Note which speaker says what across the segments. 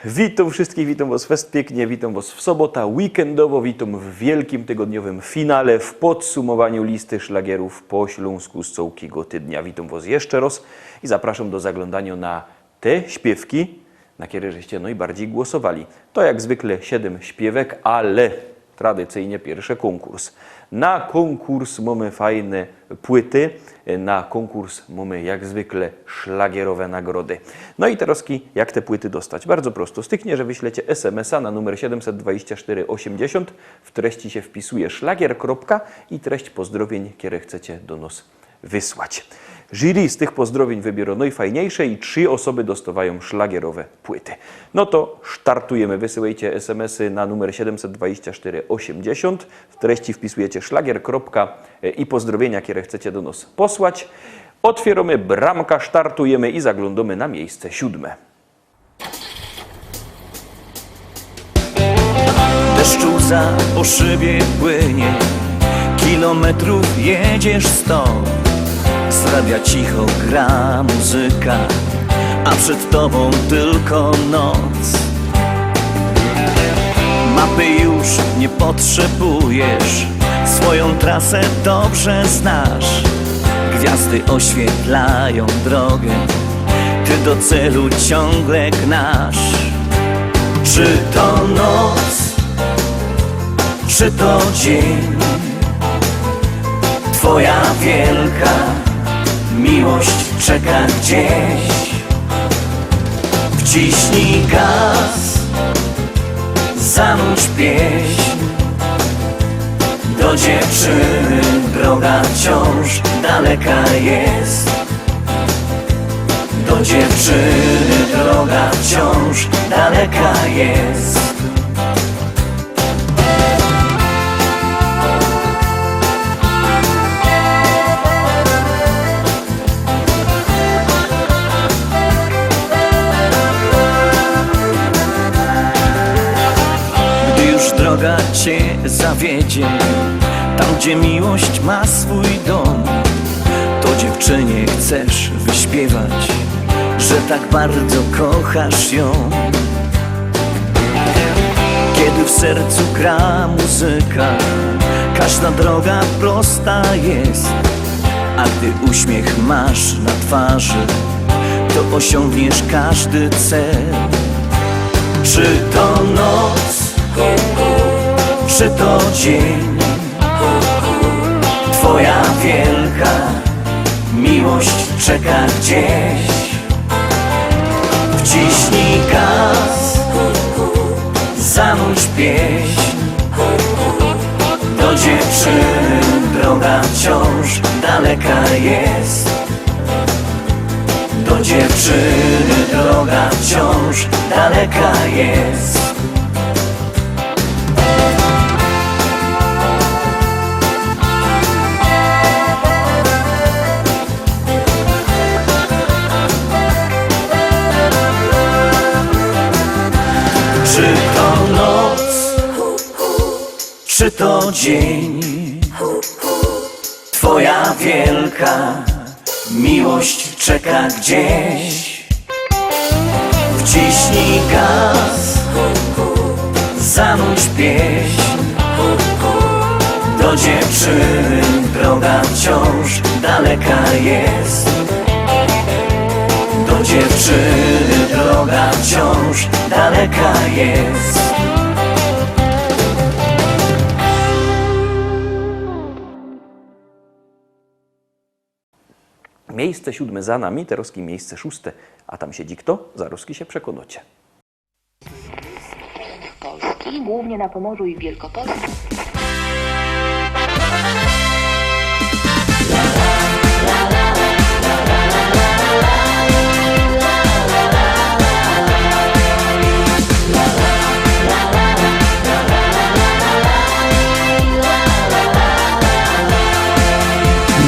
Speaker 1: Witam wszystkich, witam Was fest pięknie, witam Was w sobota weekendowo, witam w wielkim tygodniowym finale, w podsumowaniu listy szlagierów po śląsku z całego tygodnia. Witam Was jeszcze raz i zapraszam do zaglądania na te śpiewki, na które żeście najbardziej głosowali. To jak zwykle 7 śpiewek, ale tradycyjnie pierwszy konkurs. Na konkurs mamy fajne płyty, na konkurs mamy jak zwykle szlagierowe nagrody. No i teraz jak te płyty dostać? Bardzo prosto. Styknie, że wyślecie SMS-a na numer 72480. W treści się wpisuje szlagier. I treść pozdrowień, które chcecie do nas wysłać. Jury z tych pozdrowień wybiorą najfajniejsze i 3 osoby dostawają szlagierowe płyty. No to startujemy. Wysyłajcie SMS-y na numer 72480. W treści wpisujecie szlagier. I pozdrowienia, które chcecie do nas posłać. Otwieramy bramka, startujemy i zaglądamy na miejsce 7.
Speaker 2: Deszcz łza po szybie płynie, kilometrów jedziesz 100. Z radia cicho gra muzyka, a przed tobą tylko noc. Mapy już nie potrzebujesz, swoją trasę dobrze znasz. Gwiazdy oświetlają drogę, ty do celu ciągle gnasz. Czy to noc, czy to dzień, twoja wielka miłość czeka gdzieś. Wciśnij gaz, zanurz pieśń. Do dziewczyny droga wciąż daleka jest. Do dziewczyny droga wciąż daleka jest. Gdy już droga cię zawiedzie, tam gdzie miłość ma swój dom, to dziewczynie chcesz wyśpiewać, że tak bardzo kochasz ją. Kiedy w sercu gra muzyka, każda droga prosta jest, a gdy uśmiech masz na twarzy, to osiągniesz każdy cel. Czy to noc, czy to dzień, twoja wielka miłość czeka gdzieś. Wciśnij gaz, zanurz pieśń. Do dziewczyny droga wciąż daleka jest. Do dziewczyny droga wciąż daleka jest. Czy to noc, czy to dzień, twoja wielka miłość czeka gdzieś. Wciśnij gaz, zanurz pieśń. Do dziewczyny droga wciąż daleka jest. Do dziewczyny droga wciąż daleka jest.
Speaker 1: Miejsce 7 za nami, teraz miejsce 6. A tam siedzi kto? Zaraz się przekonacie.
Speaker 3: Polski, głównie na Pomorzu i Wielkopolsce.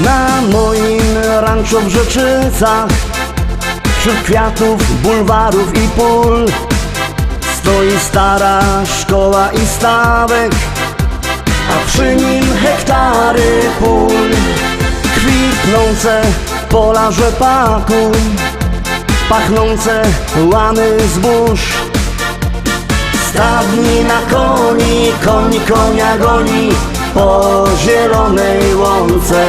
Speaker 4: Na moim rancho w Rzeczycach, wśród kwiatów, bulwarów i pól, stoi stara szkoła i stawek, a przy nim hektary pól. Kwitnące pola rzepaku, pachnące łany zbóż, Stadnina koni, koń konia goni po zielonej łące.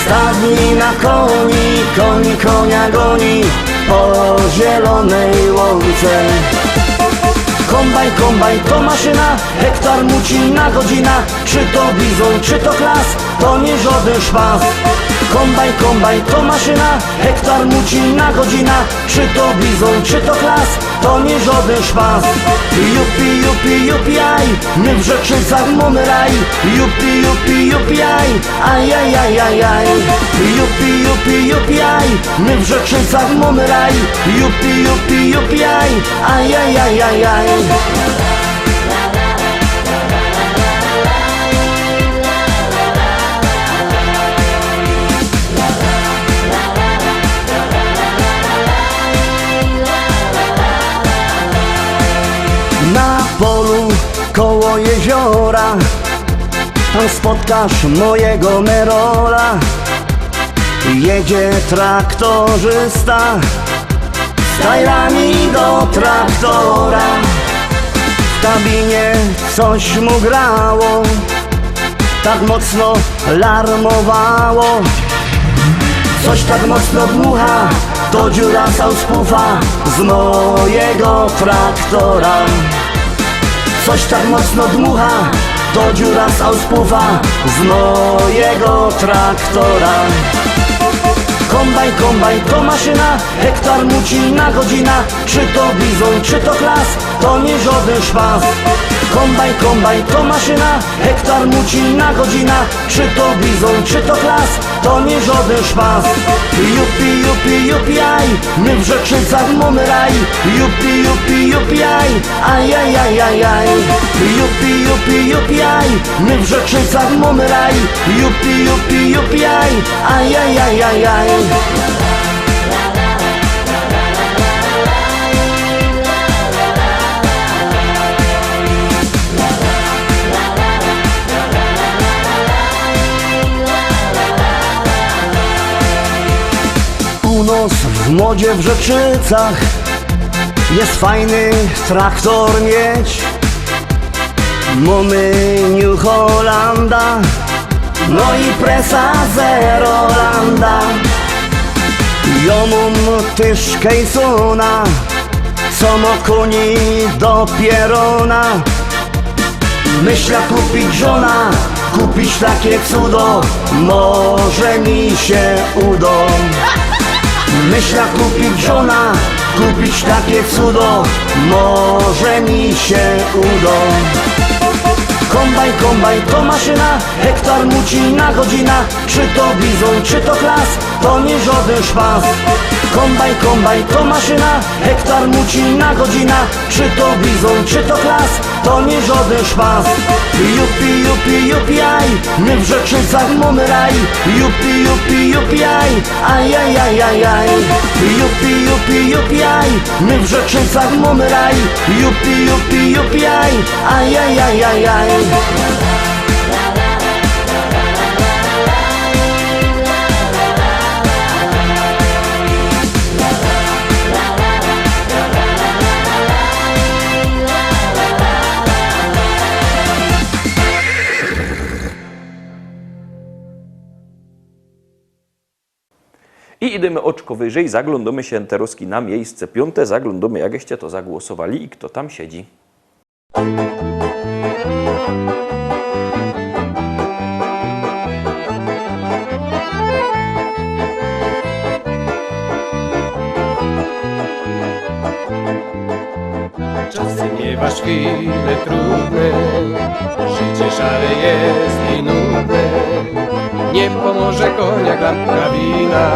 Speaker 4: Stadnina koni, koń konia goni po zielonej łące. Kombajn, kombajn to maszyna, hektar muci na godzina. Czy to bizon, czy to klas, to nie żaden szpas. Kombajn, kombajn to maszyna, hektar muci na godzina. Czy to bizon, czy to klas, to nie żaden szpas. Jupi, jupi, jupi, aj, my w Rzeczycach mamy raj. Jupi, jupi, jupi, aj, aj, aj, aj, aj, aj. Jupi, jupi, jupi, aj, my w Rzeczycach mamy raj. Jupi, jupi, jupi, aj, aj, aj, aj, aj, aj. Na polu koło jeziora tam spotkasz mojego Merola. Jedzie traktorzysta z tajlami do traktora. W kabinie coś mu grało, tak mocno larmowało. Coś tak mocno dmucha, to dziura sauspufa z mojego traktora. Coś tak mocno dmucha, to dziura sauspufa z mojego traktora. Kombajn, kombajn to maszyna, hektar muci na godzina. Czy to bizon, czy to klas, to nie żaden szpas. Kombajn, kombajn to maszyna, hektar muci na godzina. Czy to bizon, czy to klas, to nie żaden szpas. Jupi, jupi, jupi, aj, my w Rzeczycach mamy raj. Jupi, jupi, jupi, aj, aj, aj, aj, aj, aj. Jupi, jupi, jupi, aj, my w Rzeczycach mamy raj. Jupi, jupi, jupi, aj, aj, aj, aj, aj, aj. U nas w modzie w Rzeczycach jest fajny traktor mieć. Mamy New Hollanda, no i presa Zerolanda. Ja mam też Kejsona, co ma koni do pierona. Myślę kupić żona, kupić takie cudo, może mi się uda. Myślę kupić żona, kupić takie cudo, może mi się uda. Kombajn, kombajn to maszyna, hektar muci na godzina. Czy to bizon, czy to klas, to nie żaden szpas. Kombajn, kombajn to maszyna, hektar muci na godzina. Czy to bizon, czy to klas, to nie żaden szpas. Jupi, jupi, jupi, aj, my w Rzeczycach mamy raj. Jupi, jupi, jupi, aj, aj, aj, aj, aj, aj. Jupi, jupi, jupi, aj, my w Rzeczycach mamy raj. Jupi, jupi, jupi, aj, aj, aj, aj, aj, aj.
Speaker 1: I idziemy oczko wyżej, zaglądamy się teraz na miejsce 5, zaglądamy jakście to zagłosowali i kto tam siedzi.
Speaker 5: Czasem miewasz chwile trudne, życie szare jest i nudne. Nie pomoże koniak, lampka wina,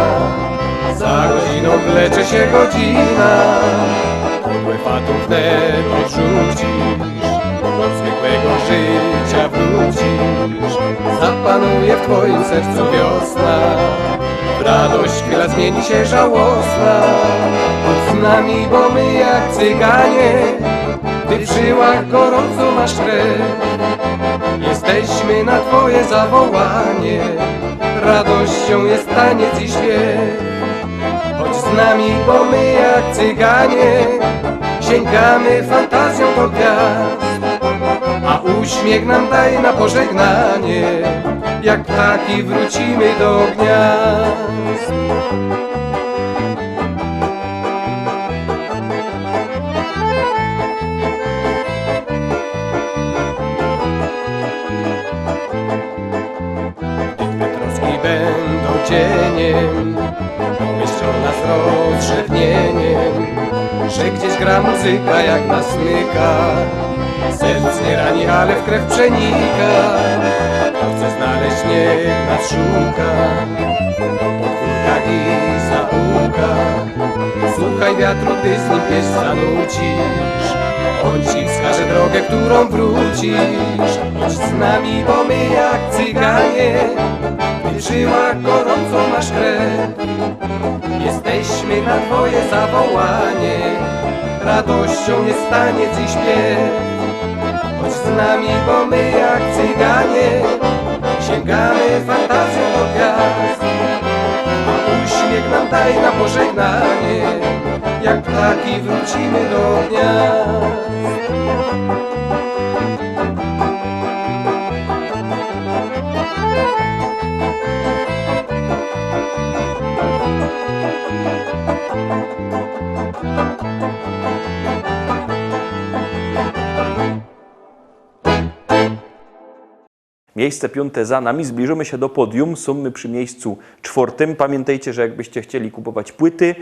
Speaker 5: za godziną wlecze się godzina. Podłe fatum wnet odrzucisz, do zwykłego życia wrócisz. Zapanuje w twoim sercu wiosna, w radość chwila zmieni się żałosna. Chodź z nami, bo my jak cyganie, ty w żyłach gorąco masz krew. Jesteśmy na twoje zawołanie, radością jest taniec i śpiew. Chodź z nami, bo my jak cyganie, się sięgamy fantazją do gwiazd, a uśmiech nam daj na pożegnanie, jak ptaki wrócimy do gniazd. Troski będą cieniem, myślą nas rozrzewnieniem, że gdzieś gra muzyka jak nas smyka. Serc nie rani, ale w krew przenika. Kto chce znaleźć, niech nas szuka po podwórkach i zaułkach. Słuchaj wiatru, ty z nim pieśń zanucisz, on ci wskaże drogę, którą wrócisz. Chodź z nami, bo my jak cyganie, w żyłach gorącą masz krew. Jesteśmy na twoje zawołanie, radością jest taniec i śpiew. Chodź z nami, bo my jak cyganie, sięgamy fantazją do gwiazd, a uśmiech nam daj na pożegnanie, jak ptaki wrócimy do gniazd.
Speaker 1: Miejsce 5 za nami, zbliżymy się do podium, są my przy miejscu 4. Pamiętajcie, że jakbyście chcieli kupować płyty,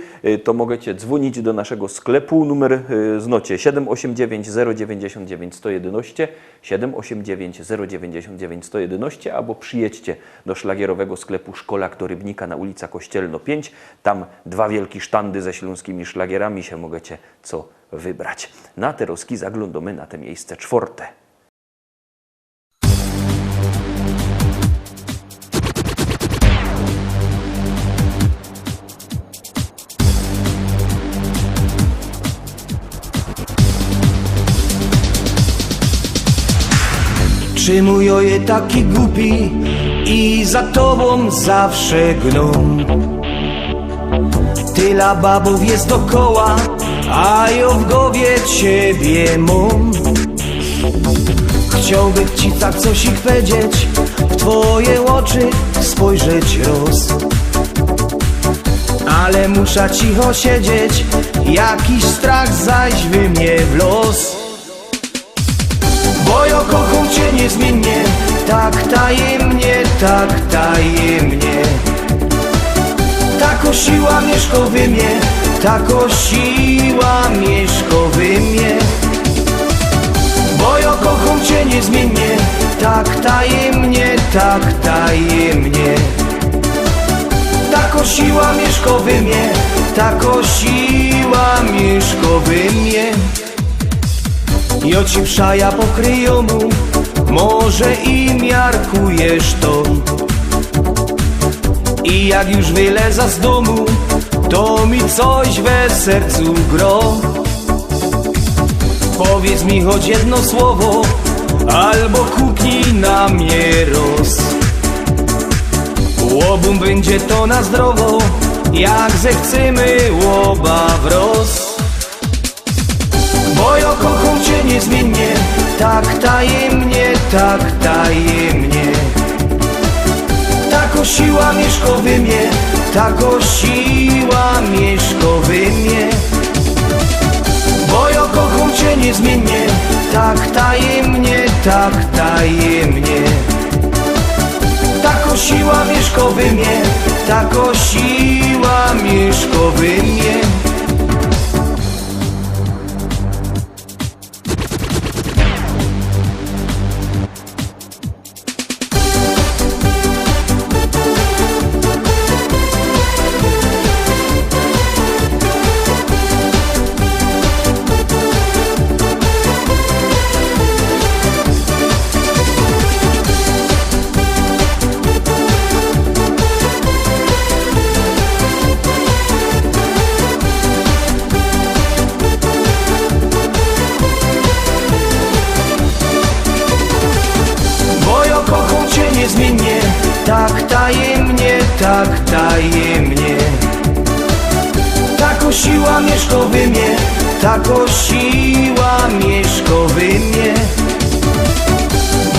Speaker 1: to możecie dzwonić do naszego sklepu, numer znocie 789 099 111, 789 099 111, albo przyjedźcie do szlagierowego sklepu Szkolak do Rybnika na ulica Kościelno 5, tam 2 wielkie sztandy ze śląskimi szlagierami, się możecie co wybrać. Na te roski zaglądamy na te miejsce 4.
Speaker 4: Czemu joje taki głupi i za tobą zawsze gną? Tyle babów jest dokoła, a ja w głowie ciebie mam. Chciałbym ci tak coś ich powiedzieć, w twoje oczy spojrzeć roz. Ale muszę cicho siedzieć, jakiś strach zaś wy mnie w los. Bo ja kocham cię niezmiennie, tak tajemnie, tak tajemnie. Tako siła mieszka we mnie, tako siła mieszka we mnie. Bo ja kocham cię niezmiennie, tak tajemnie, tak tajemnie. Tako siła mieszka we mnie, tako siła mieszka we mnie. Jo ci przaja pokryjomu, może i miarkujesz to. I jak już wyleza z domu, to mi coś we sercu gro. Powiedz mi choć jedno słowo, albo kupnij na mnie roz. Łobum będzie to na zdrowo, jak zechcemy łoba wroz. Bo ja kocham cię niezmiennie, tak tajemnie, tak tajemnie. Tako siła mieszka we mnie, tako siła mieszka we mnie. Bo ja kocham cię niezmiennie, tak tajemnie, tak tajemnie. Tako siła mieszka we mnie, tako siła mieszka we mnie. Niezmiennie, tak tajemnie, tak tajemnie. Tako siła mieszka we mnie, tako siła Mieszko we mnie.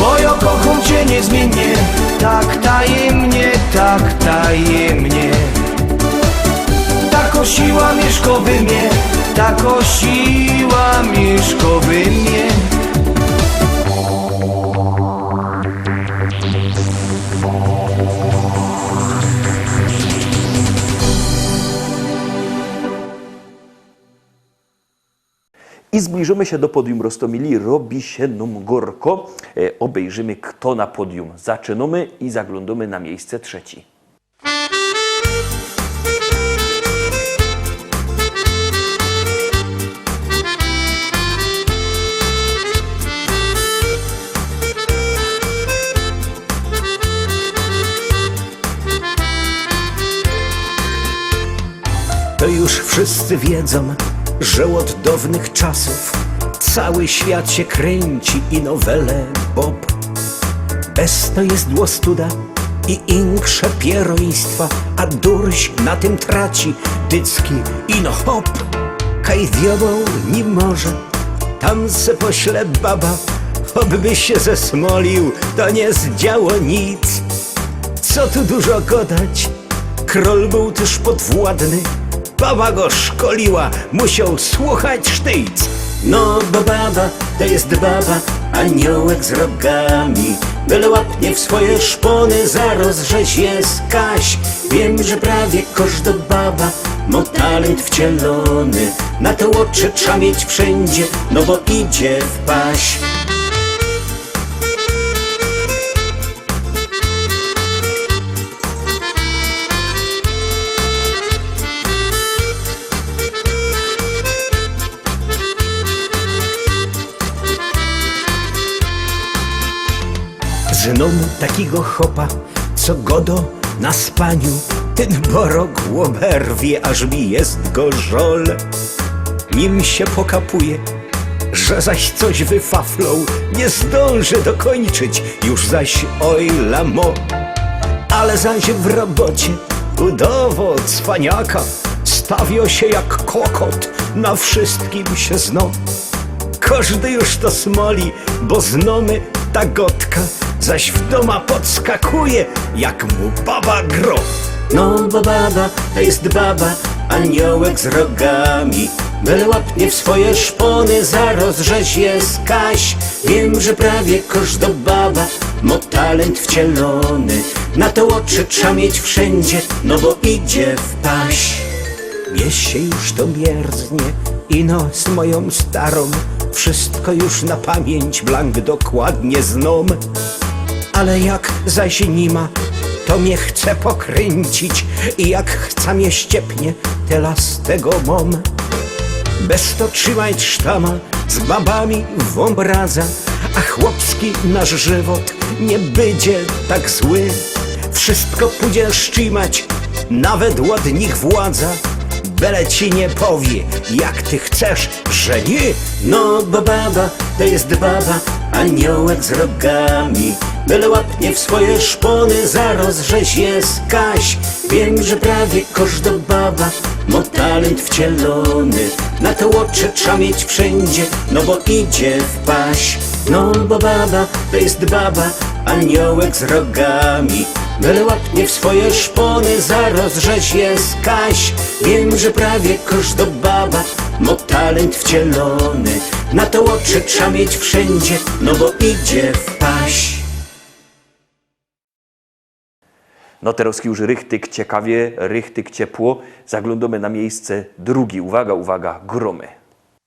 Speaker 4: Bo ja kocham cię niezmiennie, tak tajemnie, tak tajemnie. Tako siła Mieszko we mnie, tako siła Mieszko we mnie.
Speaker 1: I zbliżymy się do podium Roztomili. Robi się nam gorko. Obejrzymy, kto na podium. Zaczynamy i zaglądamy na miejsce trzecie.
Speaker 2: To już wszyscy wiedzą, że od dawnych czasów cały świat się kręci i nowele Bob. Bez to jest dłostuda i inkrze pieroństwa, a durś na tym traci dycki ino hop. Kaj diabeł nie może, tam se pośle baba, obby się zesmolił, to nie zdziało nic. Co tu dużo gadać, król był też podwładny, baba go szkoliła, musiał słuchać sztyjc. No bo baba to jest baba, aniołek z rogami, byle łapnie w swoje szpony, zaraz żeś jest Kaś. Wiem, że prawie każda baba ma talent wcielony, na te oczy trzeba mieć wszędzie, no bo idzie w paś. Znam takiego chopa, co godo na spaniu, ten borok łoberwie, aż mi jest go żol. Nim się pokapuje, że zaś coś wyfaflął, nie zdąży dokończyć, już zaś oj lamo. Ale zaś w robocie udawał cwaniaka, stawio się jak kokot, na wszystkim się zno. Każdy już to smoli, bo znamy ta gotka, zaś w doma podskakuje, jak mu baba gro. No bo baba to jest baba, aniołek z rogami, byle łapnie w swoje szpony, zaraz żeś jest Kaś. Wiem, że prawie każda baba ma talent wcielony, na to oczy trzeba mieć wszędzie, no bo idzie w paś. Mnie się już to mierznie, ino z moją starą, wszystko już na pamięć blank dokładnie znam. Ale jak zaś nie ma, to mnie chce pokręcić i jak chce mnie ściepnie, tyle z tego mam. Bez to trzymać sztama z babami w obraza, a chłopski nasz żywot nie będzie tak zły. Wszystko pójdzie szczimać, nawet od nich władza, byle ci nie powie, jak ty chcesz, że nie. No bo baba to jest baba, aniołek z rogami, byle łapnie w swoje szpony, zaraz żeś jest Kaś. Wiem, że prawie każda baba ma talent wcielony, na to oczy trzeba mieć wszędzie, no bo idzie w paś. No bo baba to jest baba, aniołek z rogami, byle łapnie w swoje szpony, zaraz żeś jest Kaś. Wiem, że prawie każda baba ma talent wcielony, na to oczy trzeba mieć wszędzie, no bo idzie w paś.
Speaker 1: No teraz już rychtyk ciekawie, rychtyk ciepło. Zaglądamy na miejsce drugie. Uwaga, uwaga, gromy.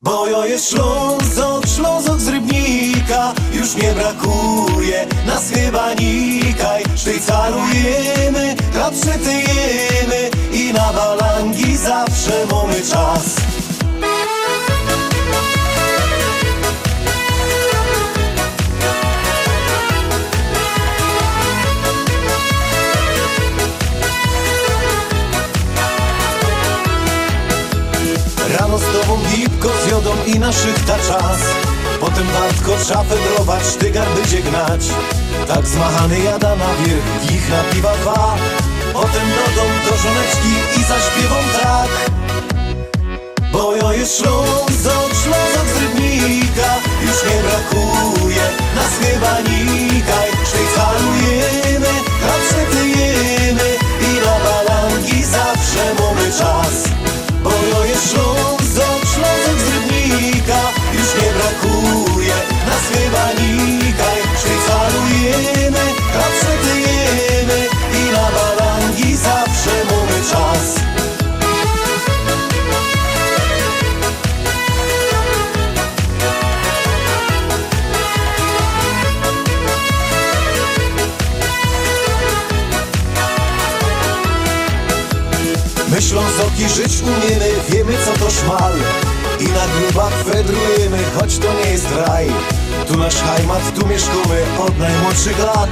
Speaker 6: Bo ja jest Ślązok z Rybnika, już nie brakuje nas chyba nikaj. Sztycalujemy, klapszytyjemy i na balangi zawsze mamy czas. Rano z tobą gipko zjodą i na szychta czas. Potem wartko trzeba fedrować, sztygar będzie gnać. Tak zmachany jada na wierch, ich na piwa dwa. Potem do dom do żoneczki i zaśpiewą tak. Bo jo jest Śląsk, Śląsk z Rybnika. Już nie brakuje nas chyba nikaj. Szwajcarujemy, kapszetujemy i na balangi zawsze mamy czas. Bo to jest Śląsk, Śląsk z Rybnika. Już nie brakuje nas chyba nikaj. Szwajcarujemy, kapszetujemy i na balangi zawsze mamy czas. My Ślązoki żyć umiemy, wiemy co to szmal. I na grubach fedrujemy, choć to nie jest raj. Tu nasz heimat, tu mieszkamy od najmłodszych lat.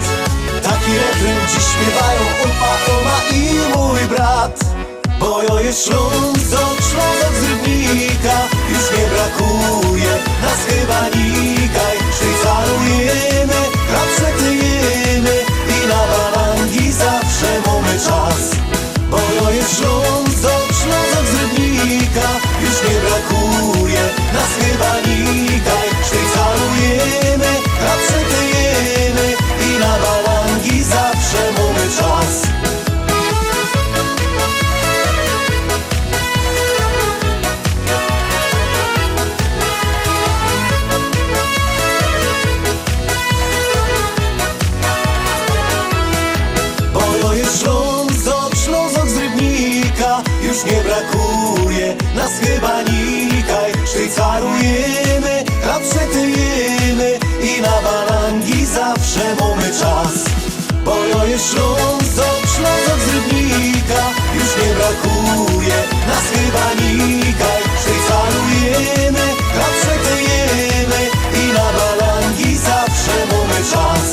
Speaker 6: Taki refren dziś śpiewają opa, oma i mój brat. Bo to jest Śląsk, Śląsk z Rybnika. Już nie brakuje nas chyba nikaj. Szwajcarujemy, kapszetujemy i na balangi zawsze mamy czas. Bo to jest Śląsk, Śląsk z Rybnika. Już nie brakuje nas chyba nikaj. Szwajcarujemy, kapszetujemy i na balangi zawsze mamy czas. Bo to jest Śląsk, Śląsk z Rybnika. Już nie brakuje nas chyba nikaj. Szwajcarujemy, kapszetujemy i na balangi zawsze mamy czas. Bo to jest Śląsk, Śląsk z Rybnika. Już nie brakuje nas chyba nikaj. Szwajcarujemy, kapszetujemy i na balangi zawsze mamy czas.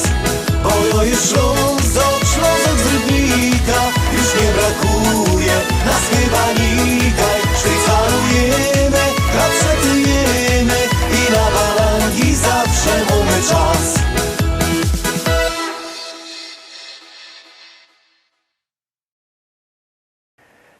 Speaker 6: Bo to jest Śląsk, Śląsk z Rybnika. Już nie brakuje nas chyba nikaj. Szwajcarujemy, kapszetujemy i na balangi zawsze mamy czas.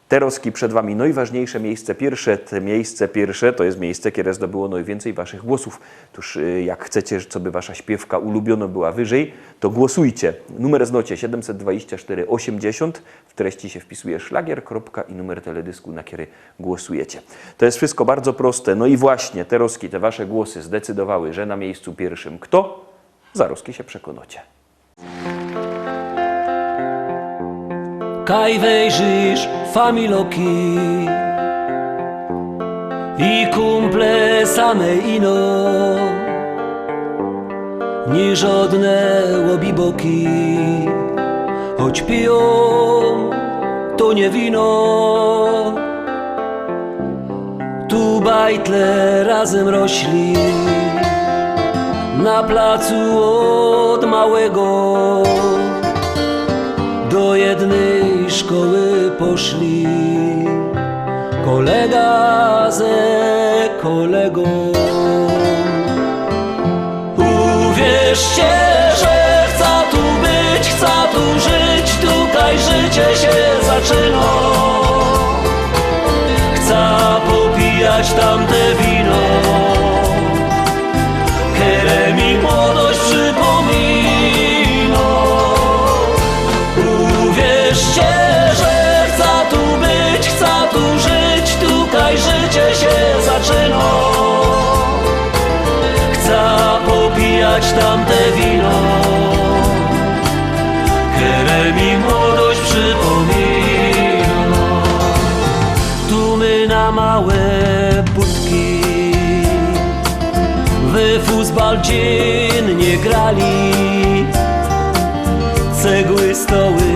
Speaker 1: Teroski przed Wami najważniejsze miejsce pierwsze. Te miejsce pierwsze to jest miejsce, które zdobyło najwięcej Waszych głosów. Otóż jak chcecie, żeby Wasza śpiewka ulubiona była wyżej, to głosujcie. Numer znocie 724 80. W treści się wpisuje szlagier, kropka i numer teledysku, na który głosujecie. To jest wszystko bardzo proste. No i właśnie, Teroski, te Wasze głosy zdecydowały, że na miejscu pierwszym kto? Zaroski się przekonacie.
Speaker 7: Kaj wejrzysz familoki i kumple same ino, ni żadne łobiboki, choć piją to nie wino. Tu bajtle razem rośli na placu od małego. Do jednej szkoły poszli, kolega ze kolegą. Uwierzcie, że chcę tu być, chcę tu żyć, tutaj życie się zaczyna. Chcę popijać tamte wino, które mi młodość przypomina. Uwierzcie, że chcę tu być, chcę tu żyć, tutaj życie się zaczyna. Chcę popijać tamte wino, które mi młodość przypomina. Tu my na małe budki w futbal dziennie grali. Cegły, stoły,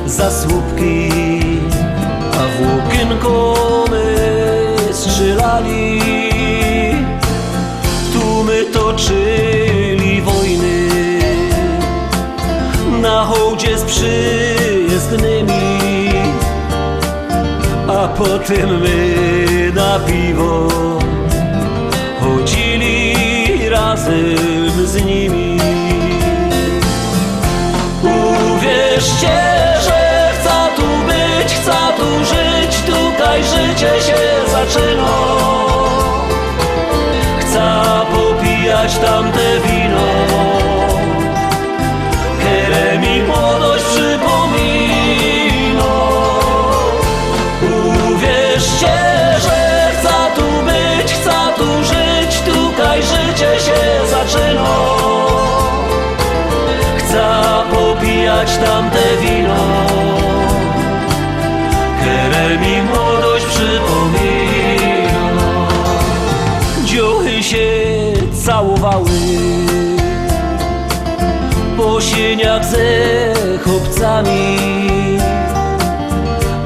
Speaker 7: zasłupki, a w łukienko my strzelali. Tu my toczyli wojny na hołdzie z przyjezdnymi, a potem my na piwo chodzili razem z nimi. Uwierzcie, że chcę tu być, chcę tu żyć, tutaj życie się zaczyna. popijać tamte wino, które mi młodość przypomina. Uwierzcie, że chcę tu być, chcę tu żyć, tutaj życie się zaczyna. Chcę popijać tamte wino, które mi młodość przypomina. Dziuchy się całowały po sieniach ze chłopcami,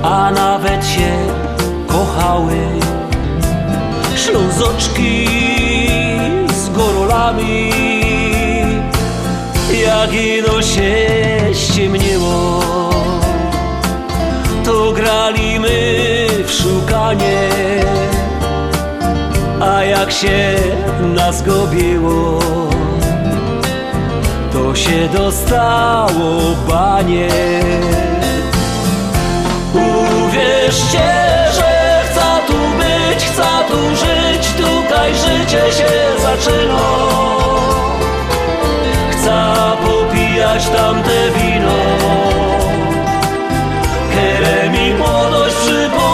Speaker 7: a nawet się kochały ślązoczki z gorolami. Jak ino się ściemniło, to graliśmy w szukanie, a jak się nas gobiło, to się dostało banie. Uwierzcie, że chcę tu być, chcę tu żyć, tutaj życie się zaczyna. Chcę popijać tamte wino, które mi młodość przypomina.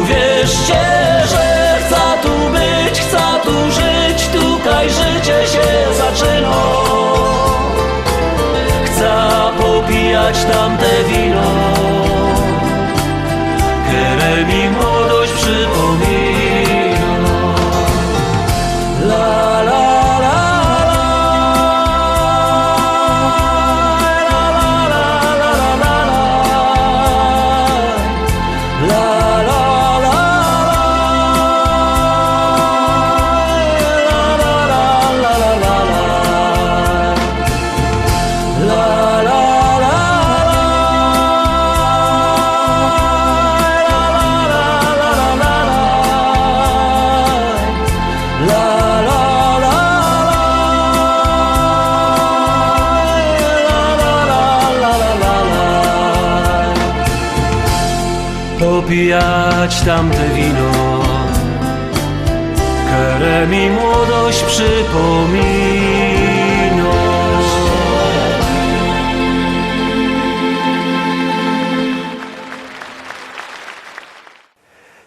Speaker 7: Uwierzcie, że chcę tu być, chcę tu żyć, tutaj życie się zaczyna. Chcę popijać tamte wino, które mi młodość przypomina. La la la popijać tamte wino, które mi młodość przypomina.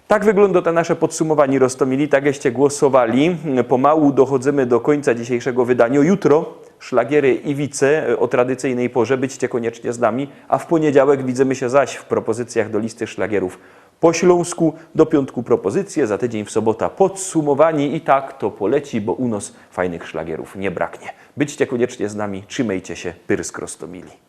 Speaker 1: Tak wygląda to nasze podsumowanie Roztomili, tak jakście głosowali. Pomału dochodzimy do końca dzisiejszego wydania. Jutro szlagiery Iwice o tradycyjnej porze. Byćcie koniecznie z nami, a w poniedziałek widzimy się zaś w propozycjach do listy szlagierów po śląsku. Do piątku propozycje, za tydzień w sobota podsumowanie i tak to poleci, bo u nas fajnych szlagierów nie braknie. Byćcie koniecznie z nami, trzymajcie się, Pyrsk Roztomili.